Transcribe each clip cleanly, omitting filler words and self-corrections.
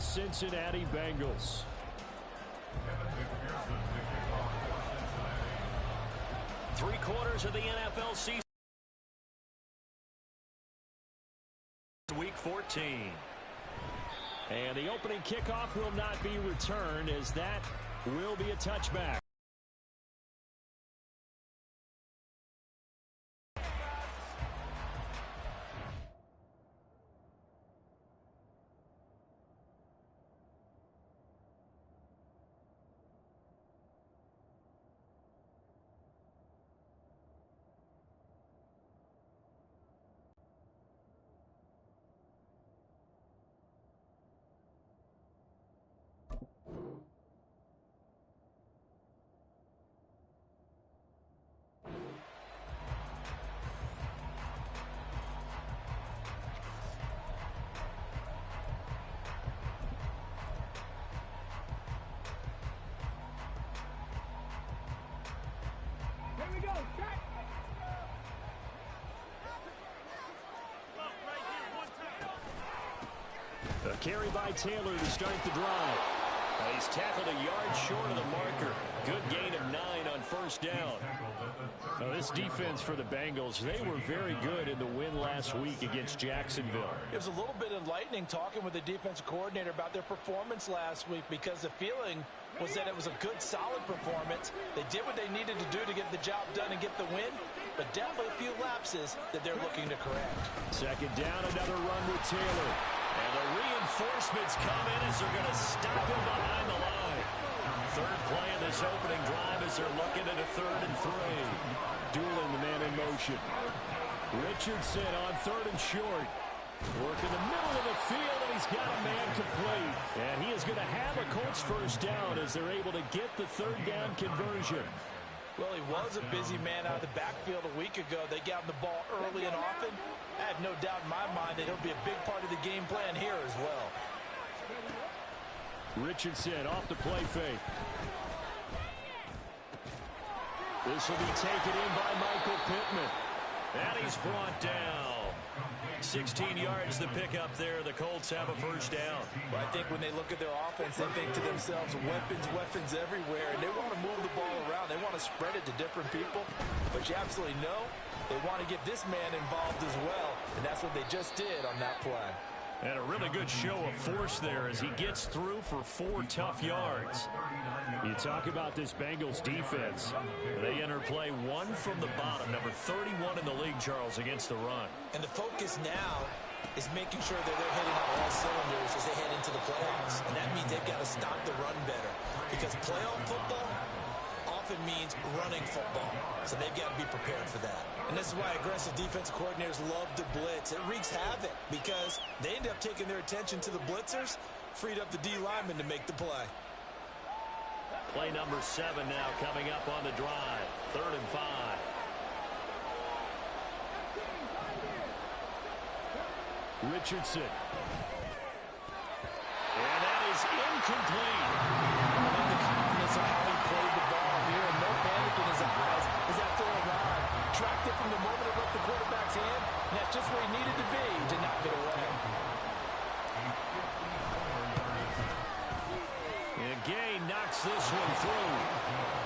Cincinnati Bengals. Three-quarters of the NFL season. Week 14. And the opening kickoff will not be returned, as that will be a touchback. A carry by Taylor to start the drive. He's tackled a yard short of the marker. Good gain of 9 on first down. Now, this defense for the Bengals, they were very good in the win last week against Jacksonville. It was a little bit enlightening talking with the defensive coordinator about their performance last week, because the feeling was that it was a good, solid performance. They did what they needed to do to get the job done and get the win, but definitely a few lapses that they're looking to correct. Second down, another run with Taylor. And the reinforcements come in as they're going to stop him behind the line. Third play of this opening drive as they're looking at a 3rd and 3. Dueling the man in motion. Richardson on 3rd and short. Work in the middle of the field, and he's got a man complete. And he is going to have a Colts first down as they're able to get the 3rd down conversion. Well, he was a busy man out of the backfield a week ago. They got him the ball early and often. I have no doubt in my mind that he'll be a big part of the game plan here as well. Richardson off the play fake. This will be taken in by Michael Pittman. And he's brought down. 16 yards to pick up there. The Colts have a first down. Well, I think when they look at their offense, they think to themselves, weapons, weapons everywhere. And they want to move the ball around. They want to spread it to different people. But you absolutely know they want to get this man involved as well. And that's what they just did on that play. And a really good show of force there as he gets through for 4 tough yards. You talk about this Bengals defense. They enter play 1 from the bottom, number 31 in the league, Charles, against the run. And the focus now is making sure that they're hitting on all cylinders as they head into the playoffs. And that means they've got to stop the run better, because playoff football often means running football. So they've got to be prepared for that. And this is why aggressive defensive coordinators love to blitz. It wreaks havoc because they end up taking their attention to the blitzers, freed up the D lineman to make the play. Play number 7 now coming up on the drive. 3rd and 5. Richardson. And that is incomplete. I love the confidence of how he played the ball here, and no panic in his eyes as that throw arrived. Tracked it from the moment it left the quarterback's hand, and that's just where he needed to be to knock it away. And Gay knocks this one through.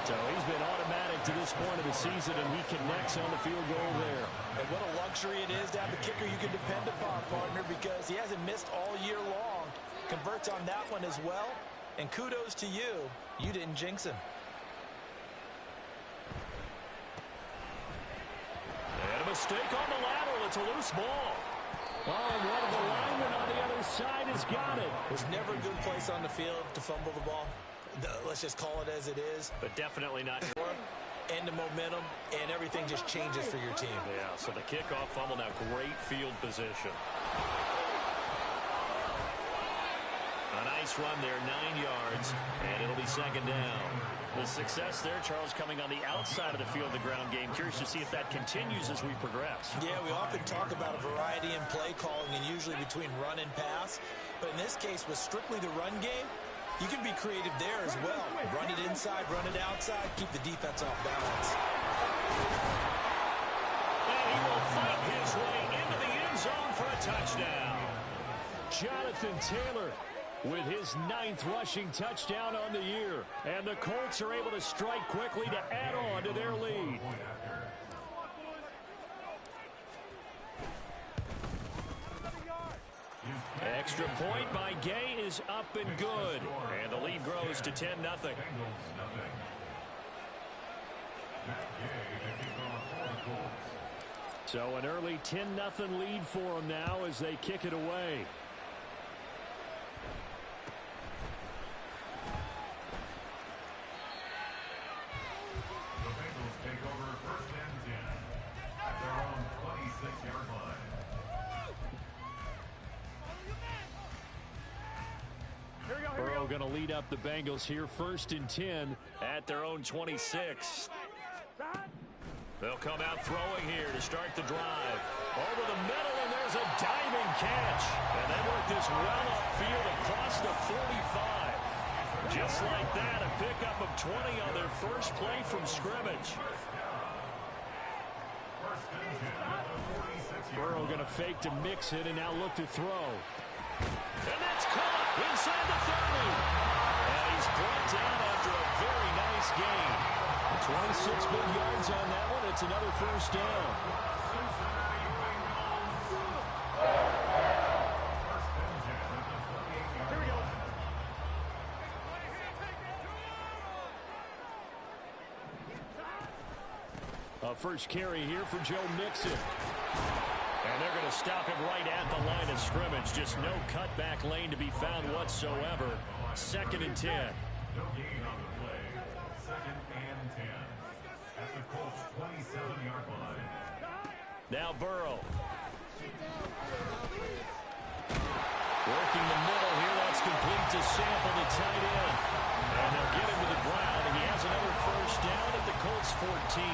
So he's been automatic to this point of the season, and he connects on the field goal there. And what a luxury it is to have a kicker you can depend upon, partner, because he hasn't missed all year long. Converts on that one as well. And kudos to you. You didn't jinx him. And a mistake on the lateral. It's a loose ball. Oh, and one of the linemen on the other side has got it. There's never a good place on the field to fumble the ball. Let's just call it as it is. But definitely not. And the momentum, and everything just changes for your team. Yeah, so the kickoff fumble now, great field position. A nice run there, 9 yards, and it'll be 2nd down. The success there, Charles, coming on the outside of the field, the ground game. Curious to see if that continues as we progress. Yeah, we often talk about a variety in play calling, and usually between run and pass. But in this case, with strictly the run game, you can be creative there as well. Run it inside, run it outside, keep the defense off balance. And he will fight his way into the end zone for a touchdown. Jonathan Taylor with his 9th rushing touchdown on the year. And the Colts are able to strike quickly to add on to their lead. Extra point by Gay is up and good. And the lead grows to 10-0. So an early 10-0 lead for them now as they kick it away. The Bengals take over 1st and 10 at their own 26-yard line. Burrow going to lead up the Bengals here 1st and 10 at their own 26. They'll come out throwing here to start the drive. Over the middle, and there's a diving catch. And they work this well upfield across the 45. Just like that, a pickup of 20 on their first play from scrimmage. Burrow going to fake to mix it and now look to throw. And that's caught inside the 30. And he's brought down after a very nice gain. 26 big yards on that one. It's another first down. Here we go. A first carry here for Joe Mixon. And they're going to stop him right at the line of scrimmage. Just no cutback lane to be found whatsoever. 2nd and 10. No gain on the play. 2nd and 10 at the Colts 27-yard line. Now Burrow. Working the middle here. That's complete to Sample, the tight end. And they'll get him to the ground. And he has another first down at the Colts 14.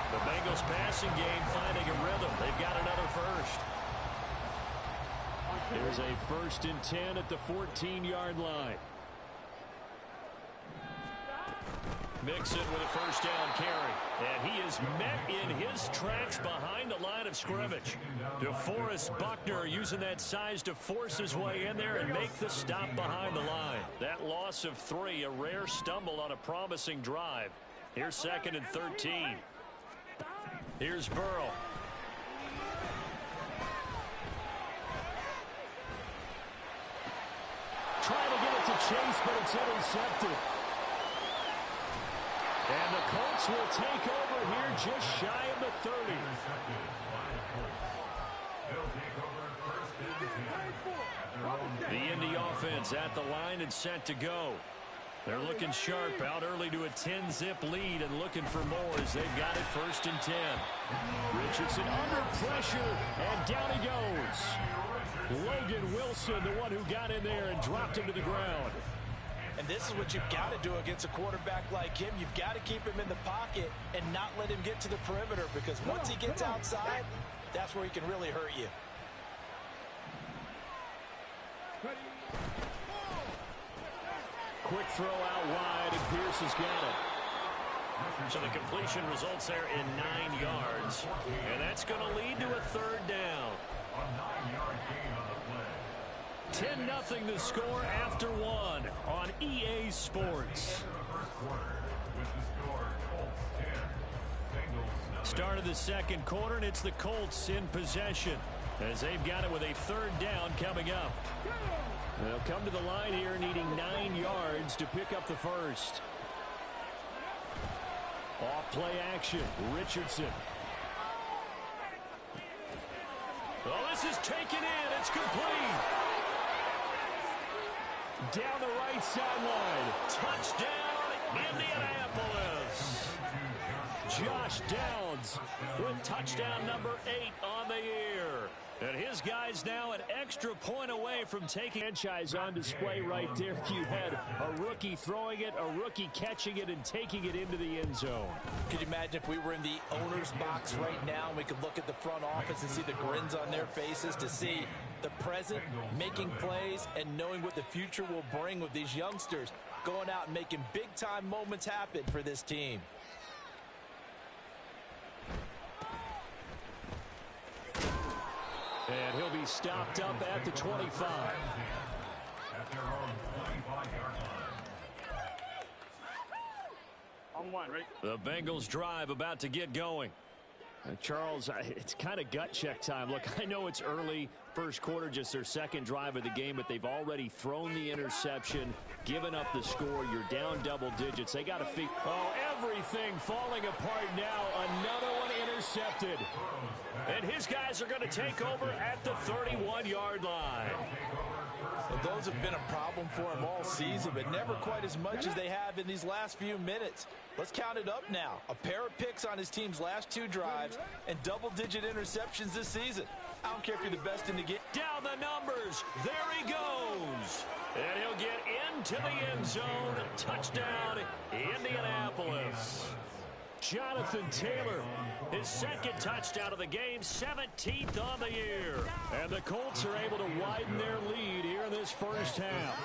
The Bengals passing game finding a rhythm. They've got another first. There's a 1st and 10 at the 14-yard line. Mixon with a first down carry. And he is met in his tracks behind the line of scrimmage. DeForest Buckner using that size to force his way in there and make the stop behind the line. That loss of 3, a rare stumble on a promising drive. Here's 2nd and 13. Here's Burrow. Trying to get it to Chase, but it's intercepted. And the Colts will take over here just shy of the 30. The Indy offense at the line and set to go. They're looking sharp, out early to a 10-zip lead and looking for more as they've got it 1st and 10. Richardson under pressure, and down he goes. Logan Wilson, the one who got in there and dropped him to the ground. And this is what you've got to do against a quarterback like him. You've got to keep him in the pocket and not let him get to the perimeter, because once he gets outside, that's where he can really hurt you. Quick throw out wide, and Pierce has got it. So the completion results there in 9 yards. And that's going to lead to a 3rd down. A 9-yard gain on the play. 10-0 the score after 1 on EA Sports. Start of the 2nd quarter, and it's the Colts in possession as they've got it with a 3rd down coming up. They'll come to the line here needing 9 yards to pick up the first. Off play action, Richardson. Well, this is taken in. It's complete. Down the right sideline. Touchdown, Indianapolis. Josh Downs with touchdown number 8 on the year. And his guys now an extra point away from taking franchise on display right there. You had a rookie throwing it, a rookie catching it, and taking it into the end zone. Could you imagine if we were in the owner's box right now and we could look at the front office and see the grins on their faces, to see the present making plays and knowing what the future will bring with these youngsters going out and making big-time moments happen for this team. And he'll be stopped up at the 25. At their own 1, right? The Bengals drive about to get going. Charles, it's kind of gut check time. Look, I know it's early, first quarter, just their second drive of the game, but they've already thrown the interception, given up the score. You're down double digits. They got to figure. Oh, everything falling apart now. Another one intercepted. And his guys are going to take over at the 31-yard line. Well, those have been a problem for him all season, but never quite as much as they have in these last few minutes. Let's count it up now. A pair of picks on his team's last 2 drives and double-digit interceptions this season. I don't care if you're the best in the game. Down the numbers. There he goes. And he'll get into the end zone. Touchdown, Indianapolis. Jonathan Taylor, his second touchdown of the game, 17th on the year. And the Colts are able to widen their lead here in this first half.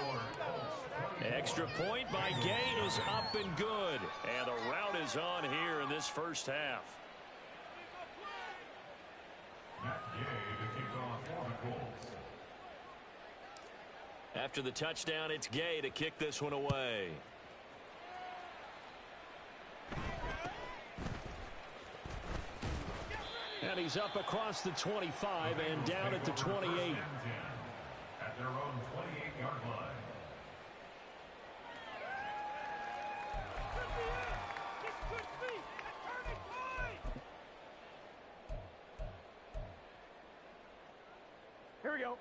Extra point by Gay is up and good. And the route is on here in this first half. After the touchdown, it's Gay to kick this one away. And he's up across the 25 and down at the 28. At their own 28-yard line. Here we go.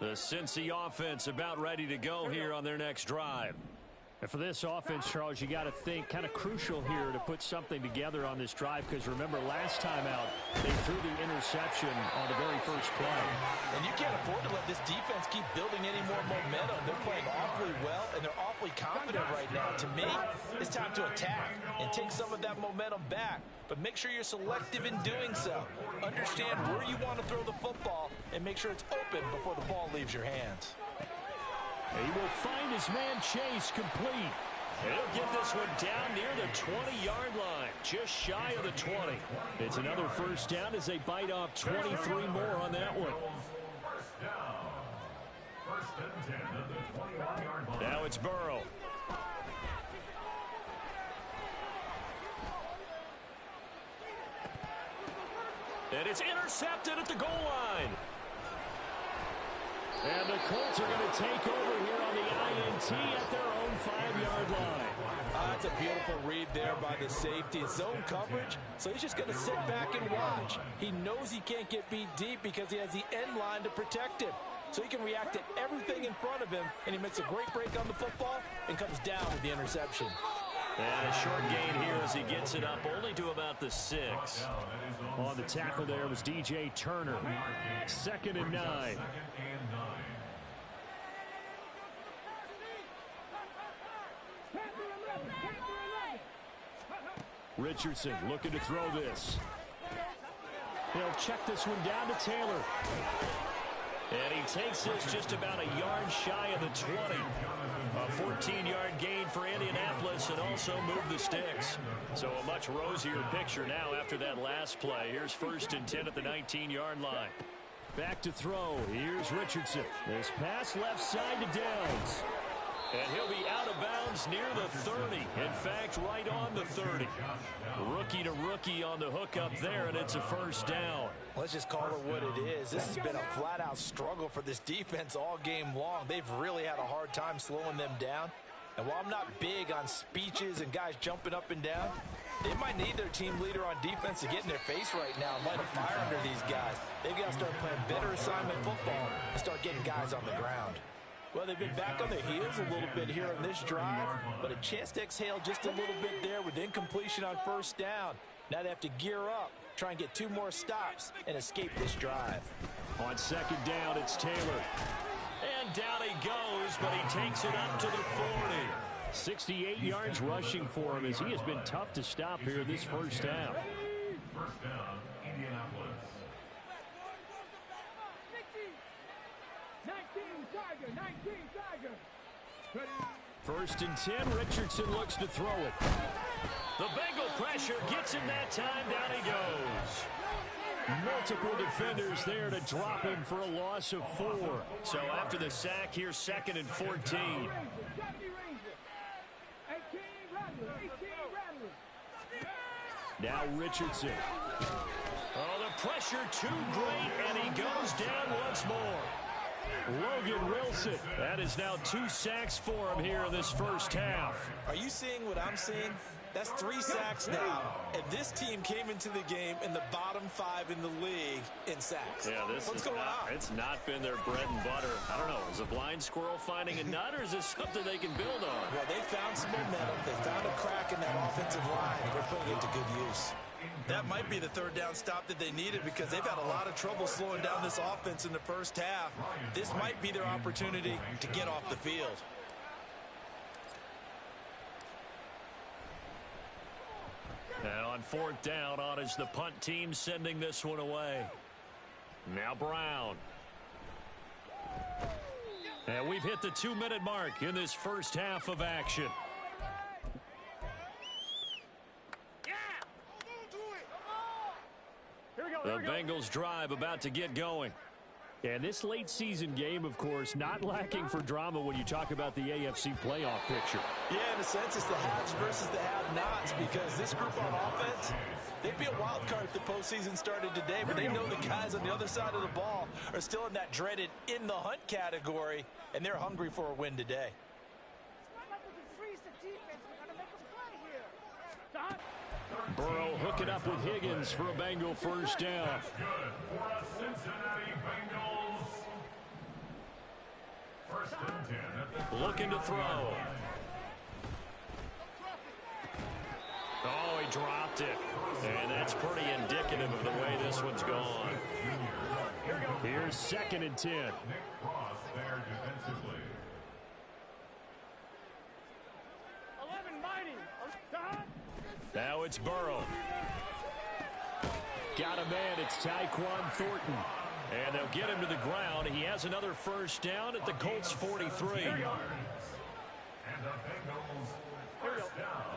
The Cincy offense about ready to go here on their next drive. And for this offense, Charles, you got to think kind of crucial here to put something together on this drive, because remember last time out they threw the interception on the very first play. And you can't afford to let this defense keep building any more momentum. They're playing awfully well, and they're awfully confident right now. To me, it's time to attack and take some of that momentum back. But make sure you're selective in doing so. Understand where you want to throw the football and make sure it's open before the ball leaves your hands. He will find his man Chase complete. He'll get this one down near the 20-yard line, just shy of the 20. It's another first down as they bite off 23 more on that one. Now it's Burrow. And it's intercepted at the goal line. And the Colts are going to take over here on the INT at their own 5-yard line. That's a beautiful read there by the safety. It's zone coverage, so he's just going to sit back and watch. He knows he can't get beat deep because he has the end line to protect him. So he can react to everything in front of him, and he makes a great break on the football and comes down with the interception. And a short gain here as he gets it up only to about the 6. On the tackle there was DJ Turner. 2nd and 9. Richardson looking to throw this. He'll check this one down to Taylor. And he takes this just about a yard shy of the 20. A 14-yard gain for Indianapolis and also move the sticks. So a much rosier picture now after that last play. Here's 1st and 10 at the 19-yard line. Back to throw. Here's Richardson. This pass left side to Downs. And he'll be out of bounds near the 30. In fact, right on the 30. Rookie to rookie on the hook up there, and it's a first down. Let's just call it what it is. This has been a flat-out struggle for this defense all game long. They've really had a hard time slowing them down. And while I'm not big on speeches and guys jumping up and down, they might need their team leader on defense to get in their face right now and light a fire under these guys. They've got to start playing better assignment football and start getting guys on the ground. Well, they've been back on their heels a little bit here on this drive, but a chance to exhale just a little bit there with incompletion on first down. Now they have to gear up, try and get 2 more stops, and escape this drive. On 2nd down, it's Taylor. And down he goes, but he takes it up to the 40. 68 yards rushing for him as he has been tough to stop here this first half. First down, Indianapolis. 1st and 10, Richardson looks to throw it. The Bengal pressure gets him that time, down he goes. Multiple defenders there to drop him for a loss of 4. So after the sack, here's 2nd and 14. Now Richardson. Oh, the pressure too great, and he goes down once more. Logan Wilson. That is now 2 sacks for him here in this first half. Are you seeing what I'm seeing? That's 3 sacks now, and this team came into the game in the bottom 5 in the league in sacks. Yeah, what's going on? It's not been their bread and butter. I don't know. Is a blind squirrel finding a nut, or is this something they can build on? Well, they found some momentum. They found a crack in that offensive line, and they're putting it to good use. That might be the third down stop that they needed because they've had a lot of trouble slowing down this offense in the first half. This might be their opportunity to get off the field. Now on 4th down, on is the punt team sending this one away. Now Brown. And we've hit the 2-minute mark in this first half of action. The Bengals drive about to get going. And this late season game, of course, not lacking for drama when you talk about the AFC playoff picture. Yeah, in a sense, it's the haves versus the have-nots because this group on offense, they'd be a wild card if the postseason started today, but they know the guys on the other side of the ball are still in that dreaded in the hunt category, and they're hungry for a win today. Burrow hooking up with Higgins for a Bengal first down. That's good for a Cincinnati Bengals. 1st and 10 at the Looking to throw. Oh, he dropped it. And that's pretty indicative of the way this one's gone. Here's 2nd and 10. Nick Cross there defensively. 11 mighty. Now it's Burrow. Got a man. It's Tyquan Thornton. And they'll get him to the ground. He has another first down at the Colts 43. And the Bengals first down.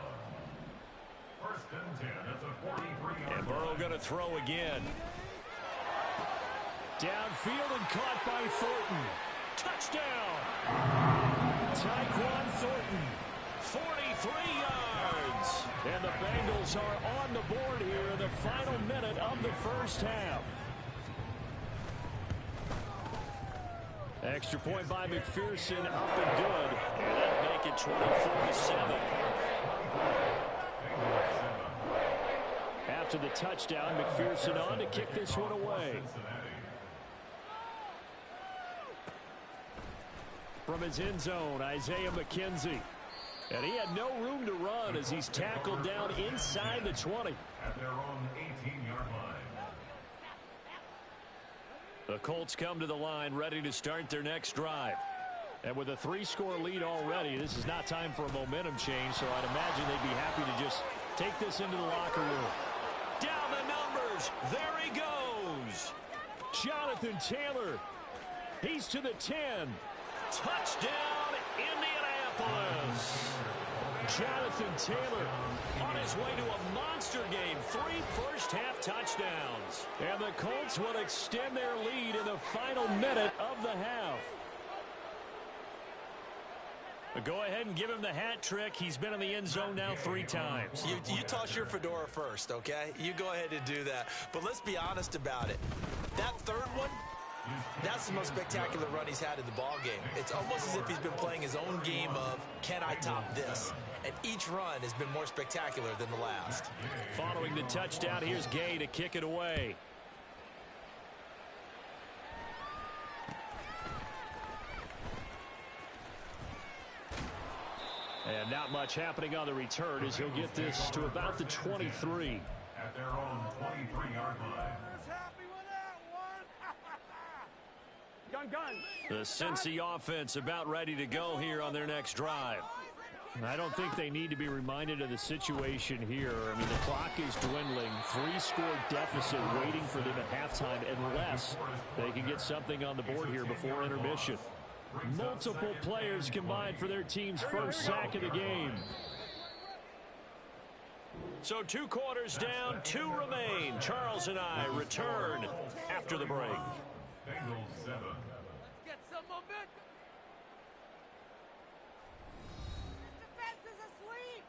1st and 10 at the 43. And Burrow going to throw again. Downfield and caught by Thornton. Touchdown. Tyquan Thornton. 43 yards. And the Bengals are on the board here in the final minute of the first half. Extra point by McPherson, up and good. And that'll make it 24-7. After the touchdown, McPherson on to kick this one away. From his end zone, Isaiah McKenzie. And he had no room to run as he's tackled down inside the 20. At their own 18-yard line. The Colts come to the line ready to start their next drive. And with a 3-score lead already, this is not time for a momentum change, so I'd imagine they'd be happy to just take this into the locker room. Down the numbers. There he goes. Jonathan Taylor. He's to the 10. Touchdown, Indianapolis. Jonathan Taylor on his way to a monster game. 3 first-half touchdowns. And the Colts will extend their lead in the final minute of the half. But go ahead and give him the hat trick. He's been in the end zone now 3 times. You toss your fedora first, okay? You go ahead and do that. But let's be honest about it. That third one, that's the most spectacular run he's had in the ball game. It's almost as if he's been playing his own game of, can I top this? And each run has been more spectacular than the last. Following the touchdown, here's Gay to kick it away. And not much happening on the return as he'll get this to about the 23. At their own 23-yard line. The Cincy offense about ready to go here on their next drive. I don't think they need to be reminded of the situation here. I mean, the clock is dwindling. 3-score deficit waiting for them at halftime unless they can get something on the board here before intermission. Multiple players combined for their team's first sack of the game. So 2 quarters down, 2 remain. Charles and I return after the break. Bengals 7. Get some momentum. Defense is asleep.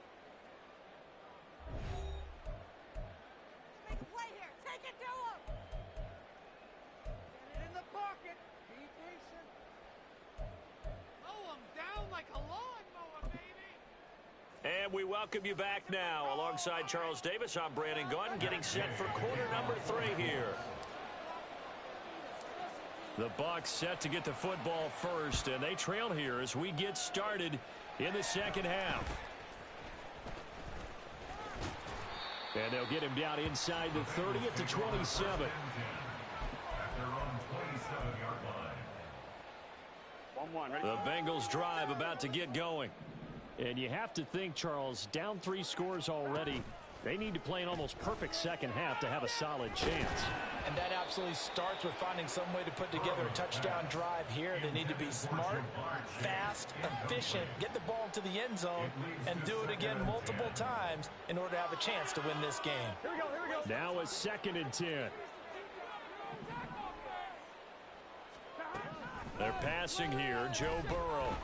we welcome you back now. Alongside Charles Davis, I'm Brandon Gunn, getting set for quarter number 3 here. The Bucs set to get the football first, and they trail here as we get started in the second half. And they'll get him down inside the 30 at the 27. At their own 27-yard line. 1-1. Ready? The Bengals drive about to get going. And you have to think, Charles, down 3 scores already. They need to play an almost perfect second half to have a solid chance. And that absolutely starts with finding some way to put together a touchdown drive here. They need to be smart, fast, efficient, get the ball to the end zone, and do it again multiple times in order to have a chance to win this game. Here we go, here we go. Now a 2nd and 10. They're passing here, Joe Burrow.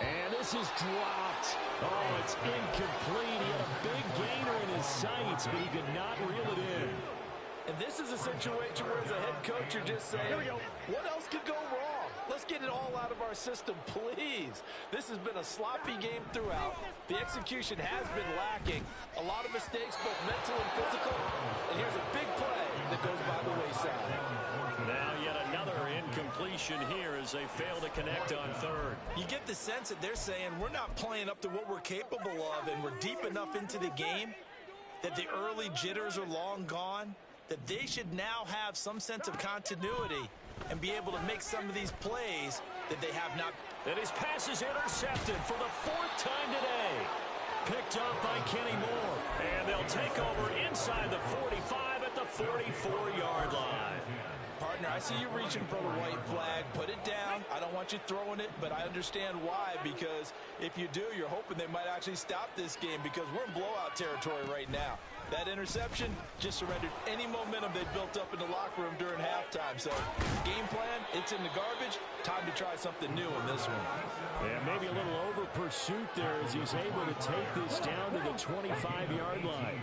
And this is dropped. Oh, it's incomplete. He had a big gainer in his sights, but he could not reel it in. And this is a situation where as a head coach you're just saying, what else could go wrong? Let's get it all out of our system, please. This has been a sloppy game throughout. The execution has been lacking. A lot of mistakes, both mental and physical. And here's a big play that goes by the wayside. Now yet another incompletion here as they fail to connect on 3rd. You get the sense that they're saying we're not playing up to what we're capable of, and we're deep enough into the game that the early jitters are long gone, that they should now have some sense of continuity and be able to make some of these plays that they have not. And his pass is intercepted for the 4th time today. Picked up by Kenny Moore. And they'll take over inside the 45 at the 44-yard line. Partner, I see you reaching for the white flag. Put it down. I don't want you throwing it, but I understand why, because if you do, you're hoping they might actually stop this game, because we're in blowout territory right now. That interception just surrendered any momentum they built up in the locker room during halftime. So, game plan, it's in the garbage. Time to try something new in this one. And maybe a little over pursuit there as he's able to take this down to the 25-yard line.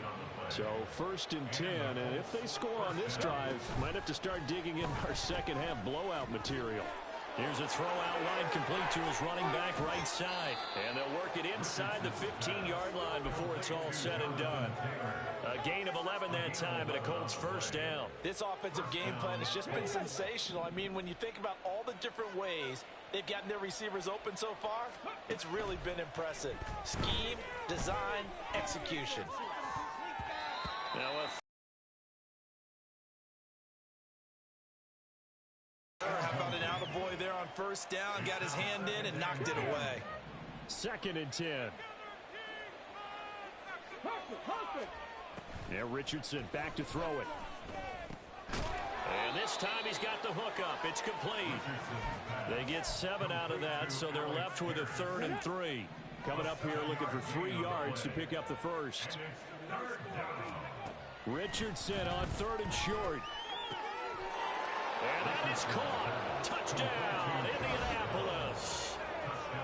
So 1st and 10, and if they score on this drive, might have to start digging in our second half blowout material. Here's a throw out wide complete to his running back right side. And they'll work it inside the 15-yard line before it's all said and done. A gain of 11 that time, and a Colts 1st down. This offensive game plan has just been sensational. I mean, when you think about all the different ways they've gotten their receivers open so far, it's really been impressive. Scheme, design, execution. Now How about an attaboy there on 1st down? Got his hand in and knocked it away. 2nd and 10. Now Richardson back to throw it. and this time he's got the hook up. It's complete. They get 7 out of that, so they're left with a 3rd and 3. Coming up here looking for 3 yards to pick up the first. Richardson on 3rd and short. And that is caught. Touchdown, Indianapolis.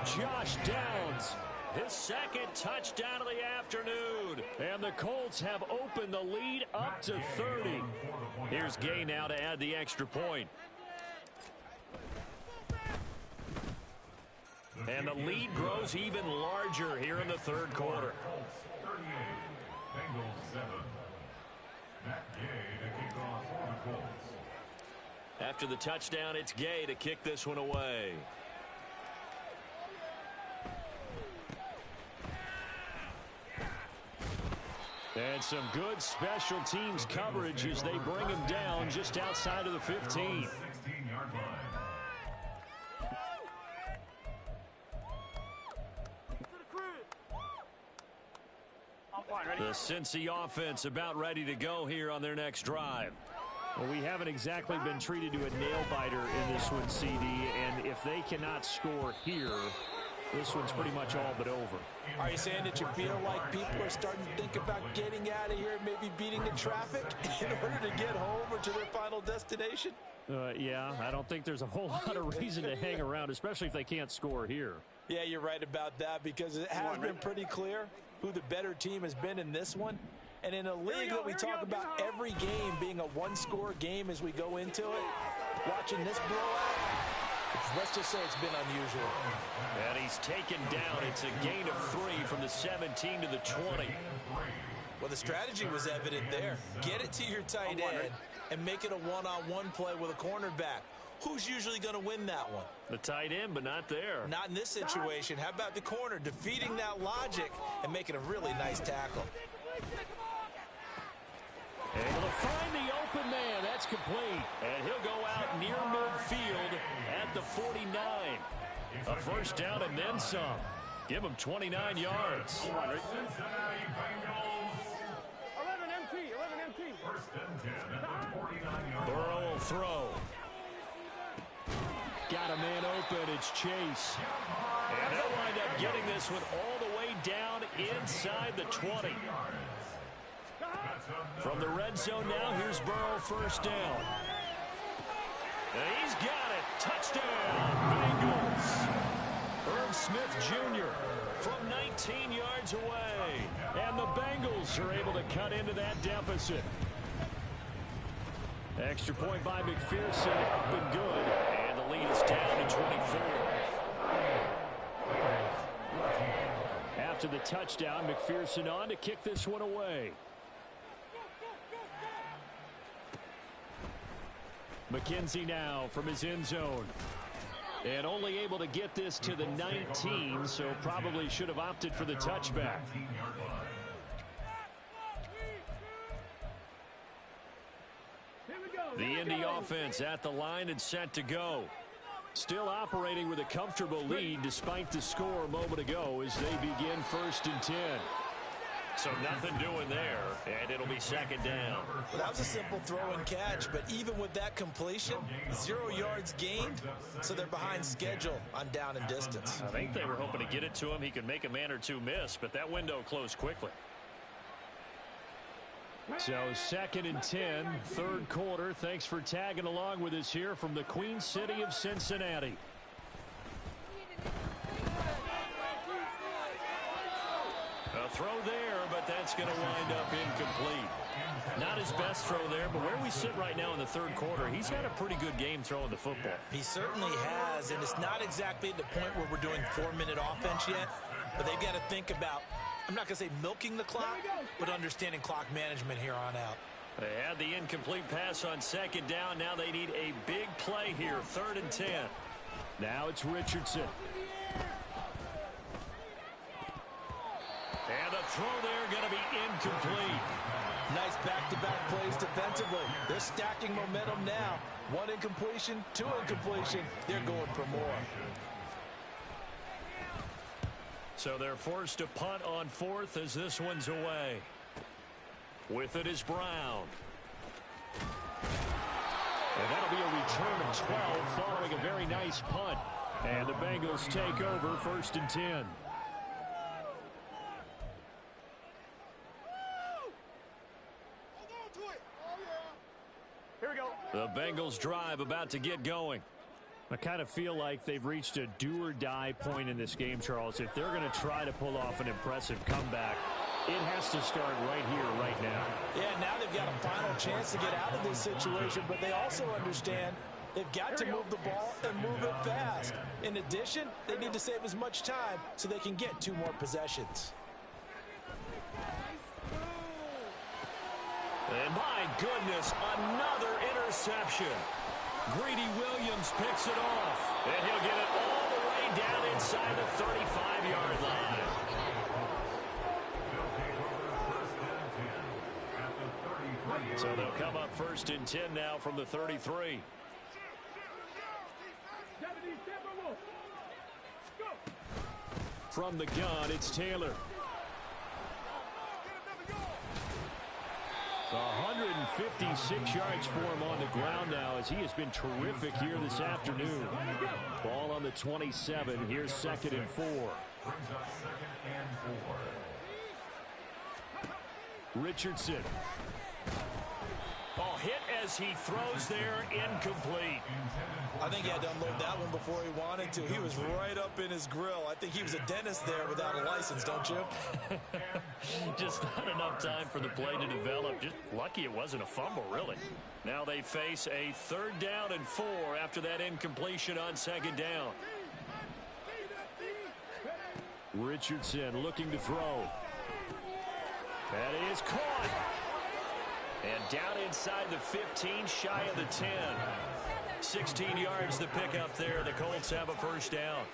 Josh Downs, his 2nd touchdown of the afternoon. And the Colts have opened the lead up to 30. Here's Gay now to add the extra point. And the lead grows even larger here in the 3rd quarter. 38, Bengals 7. Matt Gay to kick off for the Colts. After the touchdown, it's Gay to kick this one away. And some good special teams coverage as they bring him down just outside of the 15. 16-yard line. The Cincy offense about ready to go here on their next drive. Well, we haven't exactly been treated to a nail-biter in this one, CD, and if they cannot score here, this one's pretty much all but over. Are you saying that you feel like people are starting to think about getting out of here, maybe beating the traffic in order to get home or to their final destination? Yeah, I don't think there's a whole lot of reason to hang around, especially if they can't score here. Yeah, you're right about that, because it has been pretty clear who the better team has been in this one. And in a league that we talk about every game being a one-score game as we go into it, watching this blowout, Let's just say it's been unusual. And he's taken down. It's a gain of 3 from the 17 to the 20. Well, the strategy was evident there. Get it to your tight end and make it a one-on-one play with a cornerback. Who's usually going to win that one? The tight end, but not there. Not in this situation. How about the corner defeating that logic and making a really nice tackle? Able to find the open man. That's complete. And he'll go out near midfield at the 49. A first down and then some. Give him 29 yards. Cincinnati Bengals. 11 MT. First and 10 at the 49-yard line. Burrow will throw. Got a man open. It's Chase. And they'll wind up getting this one all the way down inside the 20. From the red zone now, here's Burrow, first down. And he's got it. Touchdown, Bengals. Irv Smith Jr. from 19 yards away. And the Bengals are able to cut into that deficit. Extra point by McPherson, up and good. And the lead is down to 24. After the touchdown, McPherson on to kick this one away. McKenzie now from his end zone. And only able to get this to the 19, so probably should have opted for the touchback. The Indy offense at the line and set to go. Still operating with a comfortable lead despite the score a moment ago as they begin first and 10. So nothing doing there, and it'll be second down. Well, that was a simple throw and catch, but even with that completion, 0 yards gained, so they're behind schedule on down and distance. I think they were hoping to get it to him. He could make a man or two miss, but that window closed quickly. So second and 10, third quarter. Thanks for tagging along with us here from the Queen City of Cincinnati. A throw there, but that's going to wind up incomplete. Not his best throw there, but where we sit right now in the third quarter, he's had a pretty good game throwing the football. He certainly has, and it's not exactly at the point where we're doing 4-minute offense yet, but they've got to think about, I'm not going to say milking the clock, but understanding clock management here on out. They had the incomplete pass on second down. Now they need a big play here, third and 10. Now it's Richardson. And the throw there going to be incomplete. Nice back-to-back plays defensively. They're stacking momentum now. 1 incompletion, 2 incompletion. They're going for more. So they're forced to punt on fourth as this one's away. With it is Brown. And that'll be a return of 12 following a very nice punt. And the Bengals take over first and 10. Here we go. The Bengals drive about to get going. I kind of feel like they've reached a do-or-die point in this game, Charles. If they're going to try to pull off an impressive comeback, it has to start right here, right now. Yeah, now they've got a final chance to get out of this situation, but they also understand they've got to move the ball and move it fast. In addition, they need to save as much time so they can get 2 more possessions. And my goodness, another interception. Greedy Williams picks it off. And he'll get it all the way down inside the 35-yard line. So they'll come up first and 10 now from the 33. From the gun, it's Taylor. 156 yards for him on the ground now as he has been terrific here this afternoon. Ball on the 27. Here's second and 4. Richardson. Oh, hit as he throws there, incomplete. I think he had to unload that one before he wanted to. He was right up in his grill. I think he was a dentist there without a license, don't you? Just not enough time for the play to develop. Just lucky it wasn't a fumble, really. Now they face a 3rd down and 4 after that incompletion on 2nd down. Richardson looking to throw. That is caught. And down inside the 15, shy of the 10. 16 yards the pickup there. The Colts have a 1st down.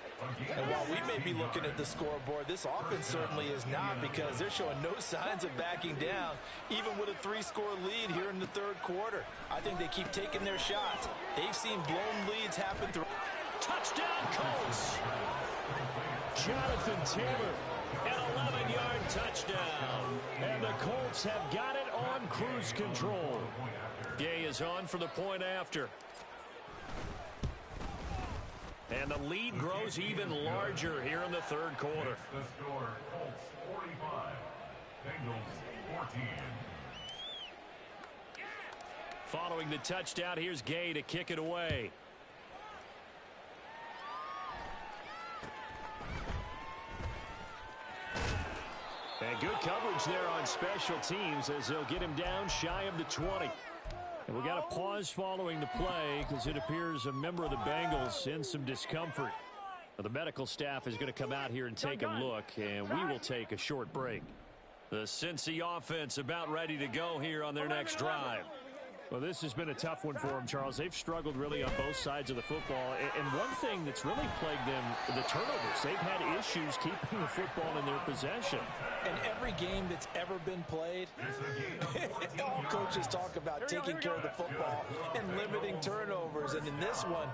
And while we may be looking at the scoreboard, this offense certainly is not, because they're showing no signs of backing down, even with a 3-score lead here in the 3rd quarter. I think they keep taking their shots. They've seen blown leads happen through. Touchdown, Colts. Jonathan Taylor. An 11-yard touchdown. And the Colts have got it on cruise control. Gay is on for the point after. And the lead grows even larger here in the 3rd quarter. The score, Colts 45, Bengals 14. Following the touchdown, here's Gay to kick it away. And good coverage there on special teams as they'll get him down shy of the 20. And we got a pause following the play because it appears a member of the Bengals in some discomfort. The medical staff is going to come out here and take a look, and we will take a short break. The Cincy offense about ready to go here on their next drive. Well, this has been a tough one for them, Charles. They've struggled really on both sides of the football. And one thing that's really plagued them, the turnovers. They've had issues keeping the football in their possession. And every game that's ever been played, all coaches talk about taking care of the football and limiting turnovers. And in this one,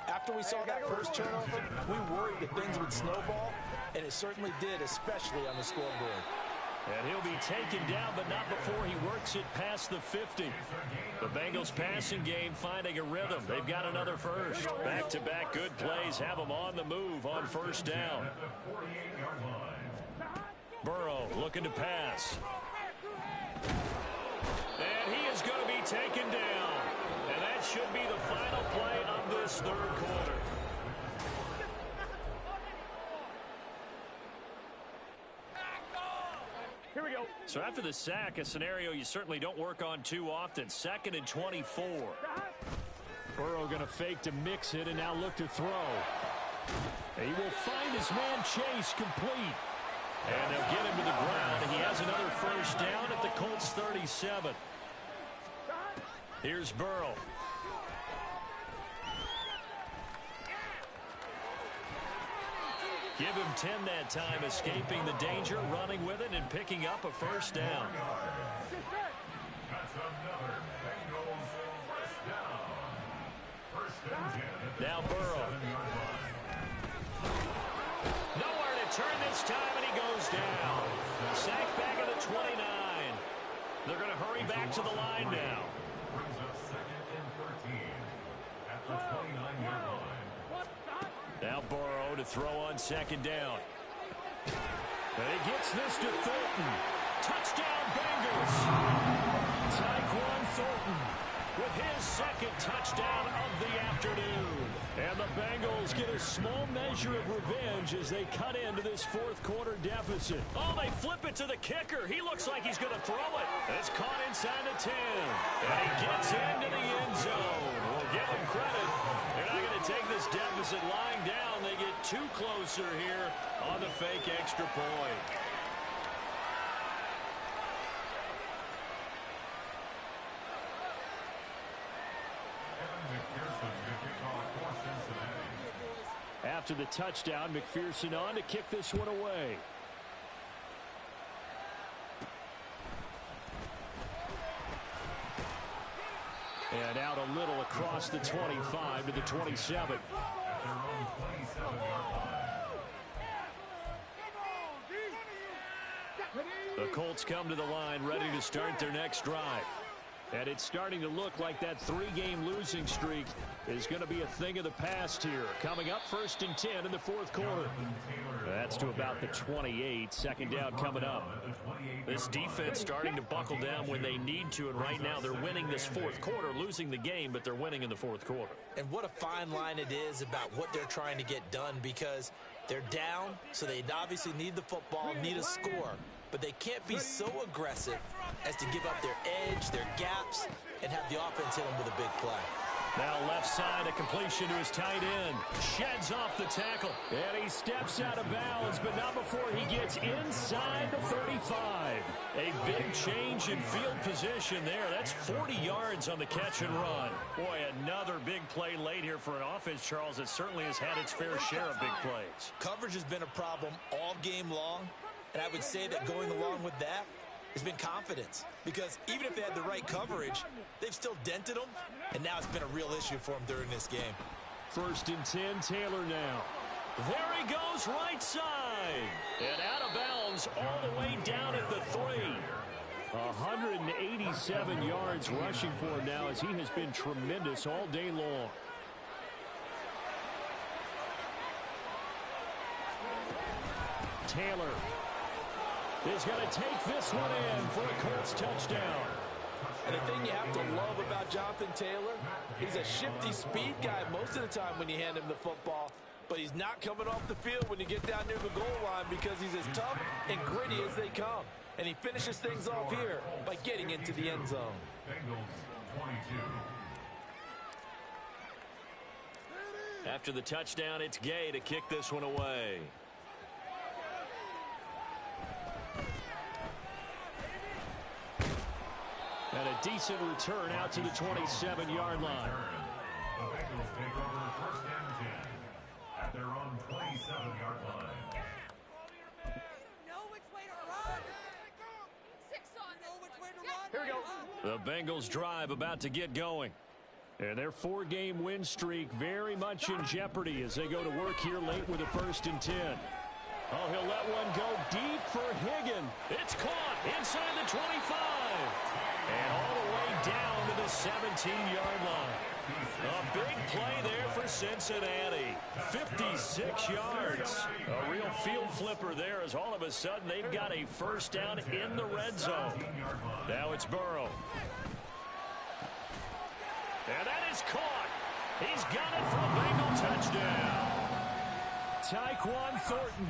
after we saw that first turnover, we worried that things would snowball, and it certainly did, especially on the scoreboard. And he'll be taken down, but not before he works it past the 50. The Bengals passing game finding a rhythm. They've got another first. Back-to-back good plays have them on the move on 1st down. Burrow looking to pass. And he is going to be taken down. And that should be the final play of this 3rd quarter. Here we go. So after the sack, a scenario you certainly don't work on too often. 2nd and 24. Burrow going to fake to mix it and now look to throw. He will find his man Chase complete. And they'll get him to the ground. He has another 1st down at the Colts 37. Here's Burrow. Give him 10 that time, escaping the danger, running with it, and picking up a 1st down. That's another Bengals 1st down. 1st and 10 at the Now Burrow. 7-yard line. Nowhere to turn this time, and he goes down. Sacked back at the 29. They're going to hurry back to the line now. Brings up 2nd and 13 at the 29-yard line. Now Burrow to throw on 2nd down. And he gets this to Thornton. Touchdown Bengals. Tyquan Thornton with his 2nd touchdown of the afternoon. And the Bengals get a small measure of revenge as they cut into this 4th quarter deficit. Oh, they flip it to the kicker. He looks like he's going to throw it. It's caught inside the 10. And he gets into the end zone. We'll give him credit. They're not going to take this deficit lying down. They get 2 closer here on the fake extra point. After the touchdown, McPherson on to kick this one away. And out a little across the 25 to the 27. The Colts come to the line ready to start their next drive. And it's starting to look like that 3-game losing streak is going to be a thing of the past here. Coming up, 1st and 10 in the 4th quarter. That's to about the 28. 2nd down coming up. This defense starting to buckle down when they need to, and right now they're winning this 4th quarter, losing the game, but they're winning in the 4th quarter. And what a fine line it is about what they're trying to get done, because they're down, so they obviously need the football, need a score. But they can't be so aggressive as to give up their edge, their gaps, and have the offense hit them with a big play. Now left side, a completion to his tight end. Sheds off the tackle. And he steps out of bounds, but not before he gets inside the 35. A big change in field position there. That's 40 yards on the catch and run. Boy, another big play late here for an offense, Charles, that certainly has had its fair share of big plays. Coverage has been a problem all game long. And I would say that going along with that has been confidence. Because even if they had the right coverage, they've still dented them. And now it's been a real issue for them during this game. 1st and 10, Taylor now. There he goes, right side. And out of bounds all the way down at the 3. 187 yards rushing for him now, as he has been tremendous all day long. Taylor is going to take this one in for a Colts touchdown. And the thing you have to love about Jonathan Taylor, he's a shifty speed guy most of the time when you hand him the football, but he's not coming off the field when you get down near the goal line, because he's as tough and gritty as they come. And he finishes things off here by getting into the end zone. After the touchdown, it's Gay to kick this one away. And a decent return out to the 27-yard line. The Bengals take over 1st and 10 at their own 27-yard line. Know which way to run. 6 on. Know which way to run. Here we go. The Bengals drive about to get going. And their 4-game win streak very much in jeopardy as they go to work here late with a 1st and 10. Oh, he'll let one go deep for Higgin. It's caught inside the 25. And all the way down to the 17-yard line. A big play there for Cincinnati. 56 yards. A real field flipper there, as all of a sudden they've got a 1st down in the red zone. Now it's Burrow. And that is caught. He's got it for a Bengal touchdown. Tyquan Thornton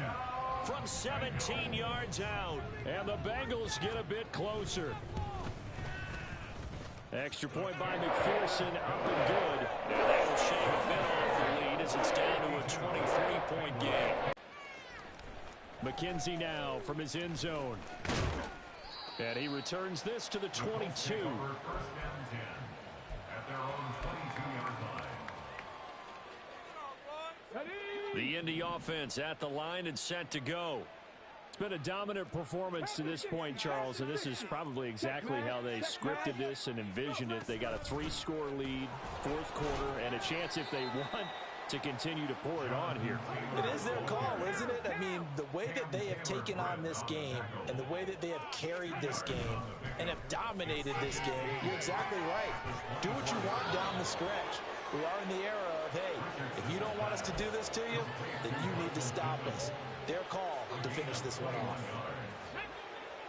from 17 yards out. And the Bengals get a bit closer. Extra point by McPherson, up and good. And that will shave a bit off the lead as it's down to a 23-point game. McKenzie now from his end zone. And he returns this to the 22. 1st and 10 at their own 22-yard line. The Indy offense at the line and set to go. It's been a dominant performance to this point, Charles, and this is probably exactly how they scripted this and envisioned it. They got a 3-score lead, 4th quarter, and a chance, if they want, to continue to pour it on here. It is their call, isn't it? I mean, the way that they have taken on this game and the way that they have carried this game and have dominated this game, you're exactly right. Do what you want down the stretch. We are in the era of, hey, if you don't want us to do this to you, then you need to stop us. Their call to finish this one off.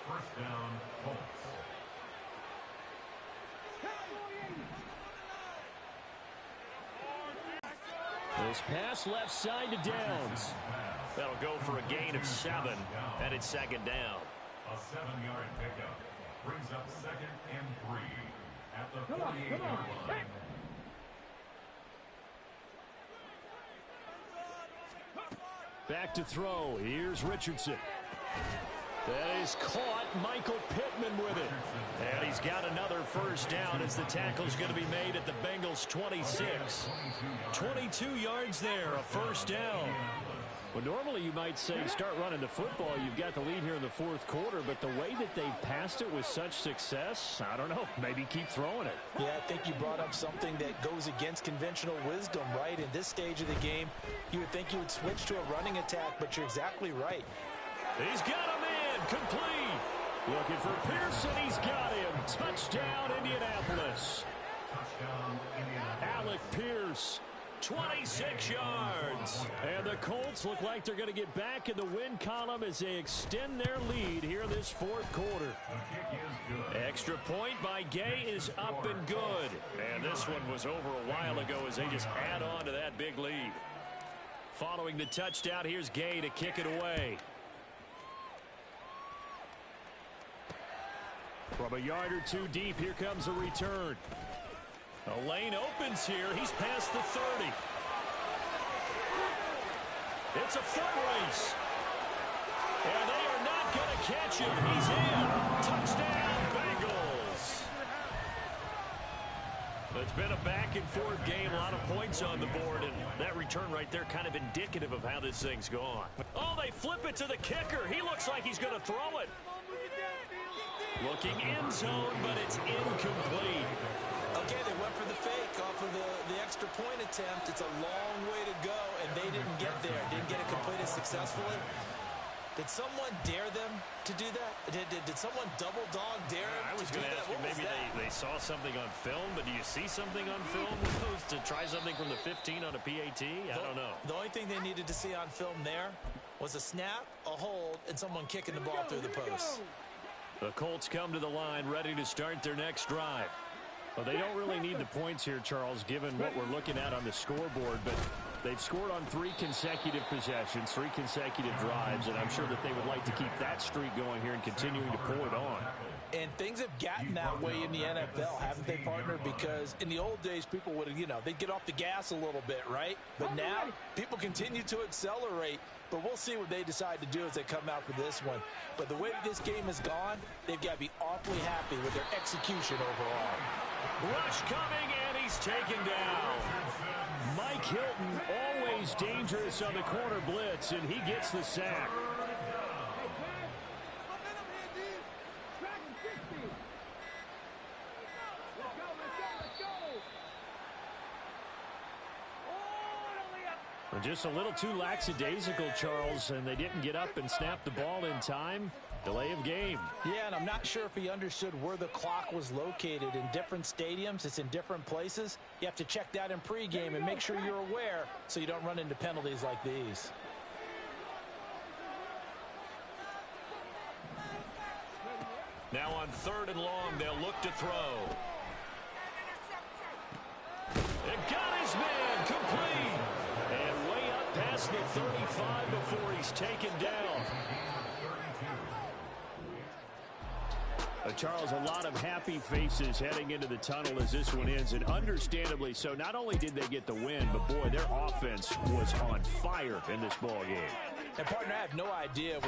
1st down, Colts. This pass left side to Downs. That'll go for a gain of 7, and it's 2nd down. A 7-yard pickup brings up 2nd and 3 at the 48-yard line. Back to throw. Here's Richardson. That is caught. Michael Pittman with it. And he's got another 1st down as the tackle's going to be made at the Bengals' 26. 22 yards there, a 1st down. Well, normally you might say start running the football. You've got the lead here in the 4th quarter, but the way that they've passed it with such success, I don't know, maybe keep throwing it. Yeah, I think you brought up something that goes against conventional wisdom, right? In this stage of the game, you would think you would switch to a running attack, but you're exactly right. He's got a man, complete. Looking for Pearson. He's got him. Touchdown, Indianapolis. Alec Pierce, 26 yards. And the Colts look like they're going to get back in the win column as they extend their lead here this fourth quarter. Extra point by Gay is up and good. And this one was over a while ago as they just add on to that big lead. Following the touchdown, here's Gay to kick it away. From a yard or two deep, here comes a return. A lane opens here. He's past the 30. It's a foot race. And they are not going to catch him. He's in. Touchdown, Bengals. It's been a back-and-forth game. A lot of points on the board. And that return right there kind of indicative of how this thing's gone. Oh, they flip it to the kicker. He looks like he's going to throw it. Looking end zone, but it's incomplete. Okay, they went for the fake off of the extra point attempt. It's a long way to go, and they didn't get there. Didn't get it completed successfully. Did someone dare them to do that? Did someone double dog dare them I was going to ask you, maybe they saw something on film, but do you see something on film to try something from the 15 on a PAT? I don't know. The only thing they needed to see on film there was a snap, a hold, and someone kicking the ball through the post. The Colts come to the line ready to start their next drive. Well, they don't really need the points here, Charles, given what we're looking at on the scoreboard, but they've scored on 3 consecutive possessions, 3 consecutive drives, and I'm sure that they would like to keep that streak going here and continuing to pull it on. And things have gotten that way in the NFL, haven't they, partner? Because in the old days, people would, they'd get off the gas a little bit, right? But now, people continue to accelerate. But we'll see what they decide to do as they come out for this one. But the way this game has gone, they've got to be awfully happy with their execution overall. Rush coming, and he's taken down. Mike Hilton, always dangerous on the corner blitz, and he gets the sack. Just a little too lackadaisical, Charles, and they didn't get up and snap the ball in time. Delay of game. Yeah, and I'm not sure if he understood where the clock was located. In different stadiums, it's in different places. You have to check that in pregame and make sure you're aware so you don't run into penalties like these. Now on 3rd and long, they'll look to throw. It got his man complete. And way up past the 35 before he's taken down. Charles, a lot of happy faces heading into the tunnel as this one ends, and understandably so. Not only did they get the win, but boy, their offense was on fire in this ball game. And partner, I have no idea